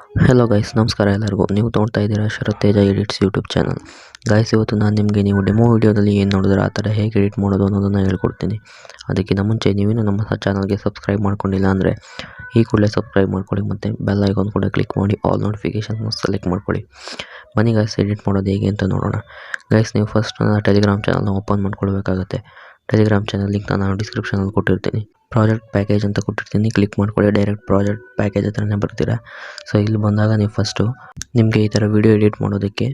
Hello guys, ನಮಸ್ಕಾರ ಎಲ್ಲರಿಗೂ. ನೀವು ನೋಡ್ತಾ ಇದ್ದೀರಾ ಶರತ್ ತೇಜ ಎಡಿಟ್ಸ್ ಯೂಟ್ಯೂಬ್ ಚಾನಲ್. ಗೈಸ್, ಇವತ್ತು ನಾನು ನಿಮಗೆ ನೀವು ಡೆಮೋ ವೀಡಿಯೋದಲ್ಲಿ ಏನು ನೋಡಿದ್ರೆ ಆ ಥರ ಹೇಗೆ ಎಡಿಟ್ ಮಾಡೋದು ಅನ್ನೋದನ್ನು ಹೇಳ್ಕೊಡ್ತೀನಿ. ಅದಕ್ಕಿಂತ ಮುಂಚೆ ನೀವೇನು ನಮ್ಮ ಚಾನಲ್ಗೆ ಸಬ್ಸ್ಕ್ರೈಬ್ ಮಾಡ್ಕೊಂಡಿಲ್ಲ ಅಂದರೆ ಈ ಕೂಡಲೇ ಸಬ್ಸ್ಕ್ರೈಬ್ ಮಾಡ್ಕೊಳ್ಳಿ ಮತ್ತು ಬೆಲ್ ಐಕಾನ್ ಕೂಡ ಕ್ಲಿಕ್ ಮಾಡಿ ಆಲ್ ನೋಟಿಫಿಕೇಷನ್ ಸೆಲೆಕ್ಟ್ ಮಾಡ್ಕೊಳ್ಳಿ. ಬನ್ನಿ ಗೈಸ್, ಎಡಿಟ್ ಮಾಡೋದು ಹೇಗೆ ಅಂತ ನೋಡೋಣ. ಗೈಸ್, ನೀವು ಫಸ್ಟ್ ನನ್ನ ಟೆಲಿಗ್ರಾಮ್ ಚಾನಲ್ನ ಓಪನ್ ಮಾಡ್ಕೊಳ್ಬೇಕಾಗುತ್ತೆ. ಟೆಲಿಗ್ರಾಮ್ ಚಾನಲ್ ಲಿಂಕ್ ನಾನು ಡಿಸ್ಕ್ರಿಪ್ಷನಲ್ಲಿ ಕೊಟ್ಟಿರ್ತೀನಿ. ಪ್ರಾಜೆಕ್ಟ್ ಪ್ಯಾಕೇಜ್ ಅಂತ ಕೊಟ್ಟಿರ್ತೀನಿ, ಕ್ಲಿಕ್ ಮಾಡ್ಕೊಳ್ಳಿ. ಡೈರೆಕ್ಟ್ ಪ್ರಾಜೆಕ್ಟ್ ಪ್ಯಾಕೇಜ್ ಹತ್ರನೇ ಬರ್ತೀರಾ. ಸೊ ಇಲ್ಲಿ ಬಂದಾಗ ನೀವು ಫಸ್ಟು ನಿಮಗೆ ಈ ಥರ ವಿಡಿಯೋ ಎಡಿಟ್ ಮಾಡೋದಕ್ಕೆ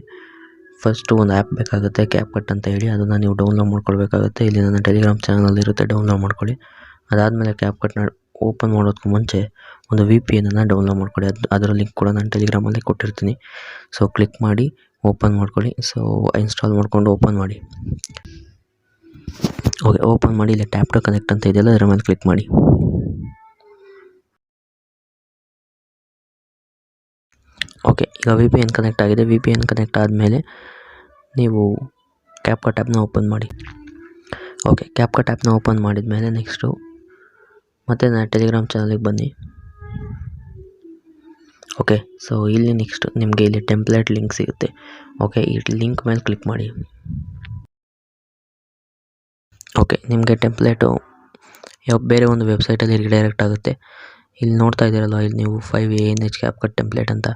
ಫಸ್ಟು ಒಂದು ಆ್ಯಪ್ ಬೇಕಾಗುತ್ತೆ, capcut ಅಂತ ಹೇಳಿ. ಅದನ್ನು ನೀವು ಡೌನ್ಲೋಡ್ ಮಾಡ್ಕೊಳ್ಬೇಕಾಗುತ್ತೆ. ಇಲ್ಲಿ ನನ್ನ ಟೆಲಿಗ್ರಾಮ್ ಚಾನಲಲ್ಲಿ ಇರುತ್ತೆ, ಡೌನ್ಲೋಡ್ ಮಾಡ್ಕೊಳ್ಳಿ. ಅದಾದಮೇಲೆ capcutನ ಓಪನ್ ಮಾಡೋದಕ್ಕೂ ಮುಂಚೆ ಒಂದು VPN ಡೌನ್ಲೋಡ್ ಮಾಡ್ಕೊಳ್ಳಿ. ಅದರ ಲಿಂಕ್ ಕೂಡ ನಾನು ಟೆಲಿಗ್ರಾಮಲ್ಲಿ ಕೊಟ್ಟಿರ್ತೀನಿ. ಸೊ ಕ್ಲಿಕ್ ಮಾಡಿ ಓಪನ್ ಮಾಡ್ಕೊಳ್ಳಿ. ಸೊ ಇನ್ಸ್ಟಾಲ್ ಮಾಡ್ಕೊಂಡು ಓಪನ್ ಮಾಡಿ. ಓಕೆ, ಓಪನ್ ಮಾಡಿ. ಇಲ್ಲಿ ಟ್ಯಾಪ್ ಟು ಕನೆಕ್ಟ್ ಅಂತ ಇದೆಯಲ್ಲ, ಅದರ ಮೇಲೆ ಕ್ಲಿಕ್ ಮಾಡಿ. ಓಕೆ, ಈಗ VPN ಕನೆಕ್ಟ್ ಆಗಿದೆ. VPN ಕನೆಕ್ಟ್ ಆದಮೇಲೆ ನೀವು capcut ಆ್ಯಪ್ನ ಓಪನ್ ಮಾಡಿ. ಓಕೆ, capcut ಆ್ಯಪ್ನ ಓಪನ್ ಮಾಡಿದ ಮೇಲೆ ನೆಕ್ಸ್ಟು ಮತ್ತೆ ನಾನು ಟೆಲಿಗ್ರಾಮ್ ಚಾನಲಿಗೆ ಬನ್ನಿ. ಓಕೆ, ಸೊ ಇಲ್ಲಿ ನೆಕ್ಸ್ಟ್ ನಿಮಗೆ ಇಲ್ಲಿ ಟೆಂಪ್ಲೇಟ್ ಲಿಂಕ್ ಸಿಗುತ್ತೆ. ಓಕೆ, ಈ ಲಿಂಕ್ ಮೇಲೆ ಕ್ಲಿಕ್ ಮಾಡಿ. ಓಕೆ, ನಿಮಗೆ ಟೆಂಪ್ಲೇಟು ಬೇರೆ ಒಂದು ವೆಬ್ಸೈಟಲ್ಲಿ ರಿಡೈರೆಕ್ಟ್ ಆಗುತ್ತೆ. ಇಲ್ಲಿ ನೋಡ್ತಾ ಇದ್ದೀರಲ್ಲ, ಇಲ್ಲಿ ನೀವು 5ANH capcut ಟೆಂಪ್ಲೇಟ್ ಅಂತ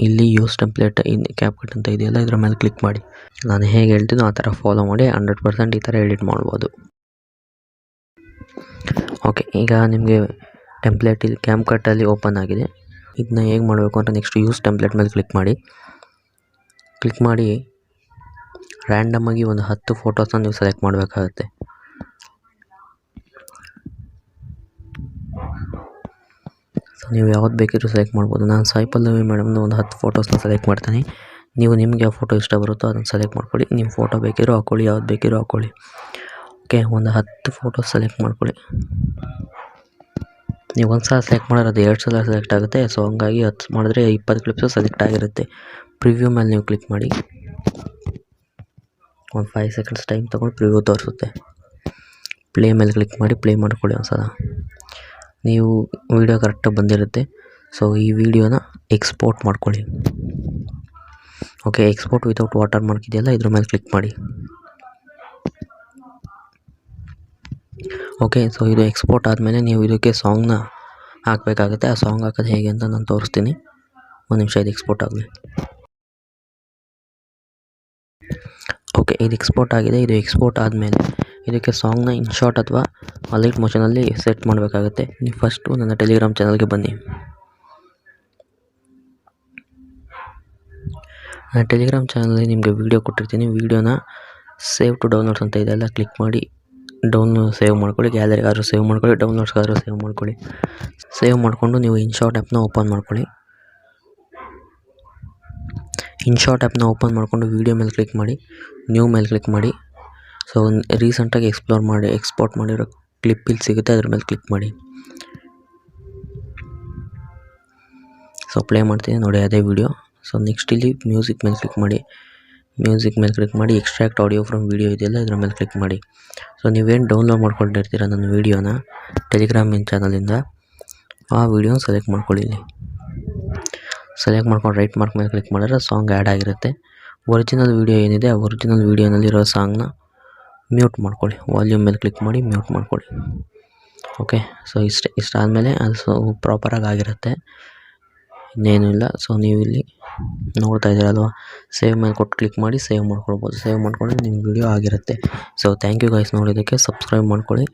ಇಲ್ಲಿ ಯೂಸ್ ಟೆಂಪ್ಲೇಟ್ capcut ಅಂತ ಇದೆಯಲ್ಲ, ಇದ್ರ ಮೇಲೆ ಕ್ಲಿಕ್ ಮಾಡಿ. ನಾನು ಹೇಗೆ ಹೇಳ್ತೀನೋ ಆ ಥರ ಫಾಲೋ ಮಾಡಿ 100% ಈ ಥರ ಎಡಿಟ್ ಮಾಡ್ಬೋದು. ಓಕೆ, ಈಗ ನಿಮಗೆ ಟೆಂಪ್ಲೇಟ್ ಇಲ್ಲಿ CapCutಲ್ಲಿ ಓಪನ್ ಆಗಿದೆ. ಇದನ್ನ ಹೇಗೆ ಮಾಡಬೇಕು ಅಂತ ನೆಕ್ಸ್ಟ್ ಯೂಸ್ ಟೆಂಪ್ಲೇಟ್ ಮೇಲೆ ಕ್ಲಿಕ್ ಮಾಡಿ. ರ್ಯಾಂಡಮಾಗಿ ಒಂದು 10 ಫೋಟೋಸ್ನ ನೀವು ಸೆಲೆಕ್ಟ್ ಮಾಡಬೇಕಾಗುತ್ತೆ. ಸೊ ನೀವು ಯಾವ್ದು ಬೇಕಿದ್ರೂ ಸೆಲೆಕ್ಟ್ ಮಾಡ್ಬೋದು. ನಾನು ಸಾಯಿಪಲ್ಲವಿ ಮೇಡಮ್ದು ಒಂದು 10 ಫೋಟೋಸ್ನ ಸೆಲೆಕ್ಟ್ ಮಾಡ್ತೀನಿ. ನೀವು ನಿಮ್ಗೆ ಯಾವ ಫೋಟೋ ಇಷ್ಟ ಬರುತ್ತೋ ಅದನ್ನು ಸೆಲೆಕ್ಟ್ ಮಾಡ್ಕೊಳ್ಳಿ. ನಿಮ್ಮ ಫೋಟೋ ಬೇಕಿರೋ ಹಾಕ್ಕೊಳ್ಳಿ, ಯಾವ್ದು ಬೇಕಿರೋ ಹಾಕ್ಕೊಳ್ಳಿ. ಓಕೆ, ಒಂದು 10 ಫೋಟೋಸ್ ಸೆಲೆಕ್ಟ್ ಮಾಡ್ಕೊಳ್ಳಿ. ನೀವು ಒಂದು ಸಲ ಸೆಲೆಕ್ಟ್ ಮಾಡಿದ್ರೆ ಅದು 2 ಸಲ ಸೆಲೆಕ್ಟ್ ಆಗುತ್ತೆ. ಸೊ ಹಂಗಾಗಿ 10 ಮಾಡಿದ್ರೆ 20 ಕ್ಲಿಪ್ಸು ಸೆಲೆಕ್ಟ್ ಆಗಿರುತ್ತೆ. ಪ್ರಿವ್ಯೂ ಮೇಲೆ ನೀವು ಕ್ಲಿಕ್ ಮಾಡಿ. ಒಂದು 5 ಸೆಕೆಂಡ್ಸ್ ಟೈಮ್ ತೊಗೊಂಡು ಪ್ರಿವ್ಯೂ ತೋರಿಸುತ್ತೆ. ಪ್ಲೇ ಮೇಲೆ ಕ್ಲಿಕ್ ಮಾಡಿ, ಪ್ಲೇ ಮಾಡ್ಕೊಳ್ಳಿ ಒಂದು ಸಲ. ನೀವು ವಿಡಿಯೋ ಕರೆಕ್ಟಾಗಿ ಬಂದಿರುತ್ತೆ. ಸೊ ಈ ವಿಡಿಯೋನ ಎಕ್ಸ್ಪೋರ್ಟ್ ಮಾಡ್ಕೊಳ್ಳಿ. Okay, export without water mark ಇದೆಯಲ್ಲ, ಇದ್ರ ಮೇಲೆ ಕ್ಲಿಕ್ ಮಾಡಿ. ಓಕೆ, ಸೊ ಇದು ಎಕ್ಸ್ಪೋರ್ಟ್ ಆದಮೇಲೆ ನೀವು ಇದಕ್ಕೆ ಸಾಂಗ್ನ ಹಾಕಬೇಕಾಗುತ್ತೆ. ಆ ಸಾಂಗ್ ಹಾಕೋದು ಹೇಗೆ ಅಂತ ನಾನು ತೋರಿಸ್ತೀನಿ. ಒಂದು ನಿಮಿಷ, ಇದು ಎಕ್ಸ್ಪೋರ್ಟ್ ಆಗಲಿ. ಓಕೆ, ಇದು ಎಕ್ಸ್ಪೋರ್ಟ್ ಆಗಿದೆ. ಇದು ಎಕ್ಸ್ಪೋರ್ಟ್ ಆದಮೇಲೆ ಇದಕ್ಕೆ ಸಾಂಗ್ನ ಇನ್ಶಾಟ್ ಅಥವಾ ಅಲೈಟ್ ಮೋಷನಲ್ಲಿ ಸೆಟ್ ಮಾಡಬೇಕಾಗುತ್ತೆ. ನೀವು ಫಸ್ಟು ನನ್ನ ಟೆಲಿಗ್ರಾಮ್ ಚಾನಲ್ಗೆ ಬನ್ನಿ. ನಾನು ಟೆಲಿಗ್ರಾಮ್ ಚಾನಲಲ್ಲಿ ನಿಮಗೆ ವೀಡಿಯೋ ಕೊಟ್ಟಿರ್ತೀನಿ. ವೀಡಿಯೋನ ಸೇವ್ ಟು ಡೌನ್ಲೋಡ್ಸ್ ಅಂತ ಇದೆಲ್ಲ ಕ್ಲಿಕ್ ಮಾಡಿ ಸೇವ್ ಮಾಡ್ಕೊಳ್ಳಿ. ಗ್ಯಾಲರಿಗಾದ್ರೂ ಸೇವ್ ಮಾಡ್ಕೊಳ್ಳಿ, ಡೌನ್ಲೋಡ್ಸ್ಗಾದ್ರೂ ಸೇವ್ ಮಾಡ್ಕೊಳ್ಳಿ. ಸೇವ್ ಮಾಡಿಕೊಂಡು ನೀವು ಇನ್ಶಾಟ್ ಆ್ಯಪ್ನ ಓಪನ್ ಮಾಡ್ಕೊಳ್ಳಿ. ಇನ್ಶಾಟ್ ಆ್ಯಪ್ನ ಓಪನ್ ಮಾಡಿಕೊಂಡು ವೀಡಿಯೋ ಮೇಲೆ ಕ್ಲಿಕ್ ಮಾಡಿ, ನ್ಯೂ ಮೇಲೆ ಕ್ಲಿಕ್ ಮಾಡಿ. ಸೊ ರೀಸೆಂಟಾಗಿ ಎಕ್ಸ್ಪೋರ್ಟ್ ಮಾಡಿರೋ ಕ್ಲಿಪ್ ಇಲ್ಲಿ ಸಿಗುತ್ತೆ, ಅದ್ರ ಮೇಲೆ ಕ್ಲಿಕ್ ಮಾಡಿ. ಸೊ ಪ್ಲೇ ಮಾಡ್ತೀನಿ ನೋಡಿ, ಅದೇ ವಿಡಿಯೋ. ಸೊ ನೆಕ್ಸ್ಟ್ ಇಲ್ಲಿ ಮ್ಯೂಸಿಕ್ ಮೇಲೆ ಕ್ಲಿಕ್ ಮಾಡಿ. ಮ್ಯೂಸಿಕ್ ಮೇಲೆ ಕ್ಲಿಕ್ ಮಾಡಿ, ಎಕ್ಸ್ಟ್ರಾಕ್ಟ್ ಆಡಿಯೋ ಫ್ರಮ್ ವಿಡಿಯೋ ಇದೆಯಲ್ಲ, ಇದ್ರ ಮೇಲೆ ಕ್ಲಿಕ್ ಮಾಡಿ. ಸೊ ನೀವೇನು ಡೌನ್ಲೋಡ್ ಮಾಡ್ಕೊಂಡಿರ್ತೀರ ನನ್ನ ವೀಡಿಯೋನ ಟೆಲಿಗ್ರಾಮ್ ಚಾನಲಿಂದ, ಆ ವಿಡಿಯೋನ ಸೆಲೆಕ್ಟ್ ಮಾಡ್ಕೊಳ್ಳಿ. ಇಲ್ಲಿ ಸೆಲೆಕ್ಟ್ ಮಾಡ್ಕೊಂಡು ರೈಟ್ ಮಾರ್ಕ್ ಮೇಲೆ ಕ್ಲಿಕ್ ಮಾಡಿದ್ರೆ ಸಾಂಗ್ ಆ್ಯಡ್ ಆಗಿರುತ್ತೆ. ಒರಿಜಿನಲ್ ವೀಡಿಯೋ ಏನಿದೆ ಆ ಒರಿಜಿನಲ್ ವೀಡಿಯೋನಲ್ಲಿರೋ ಸಾಂಗ್ನ ಮ್ಯೂಟ್ ಮಾಡ್ಕೊಳ್ಳಿ. ವಾಲ್ಯೂಮ್ ಮೇಲೆ ಕ್ಲಿಕ್ ಮಾಡಿ ಮ್ಯೂಟ್ ಮಾಡ್ಕೊಳ್ಳಿ. ಓಕೆ, ಸೊ ಇಷ್ಟಾದಮೇಲೆ ಅದು ಪ್ರಾಪರಾಗಿ ಆಗಿರುತ್ತೆ, ಇನ್ನೇನೂ ಇಲ್ಲ. ಸೊ ನೀವು ಇಲ್ಲಿ ನೋಡ್ತಾ ಇದ್ದೀರಲ್ವ, ಸೇವ್ ಮೇಲೆ ಕೊಟ್ಟು ಕ್ಲಿಕ್ ಮಾಡಿ ಸೇವ್ ಮಾಡ್ಕೊಳ್ಬೋದು. ಸೇವ್ ಮಾಡ್ಕೊಂಡ್ರೆ ನಿಮ್ಮ ವಿಡಿಯೋ ಆಗಿರುತ್ತೆ. ಸೊ ಥ್ಯಾಂಕ್ ಯು ಗೈಸ್, ನೋಡೋದಕ್ಕೆ ಸಬ್ಸ್ಕ್ರೈಬ್ ಮಾಡ್ಕೊಳ್ಳಿ.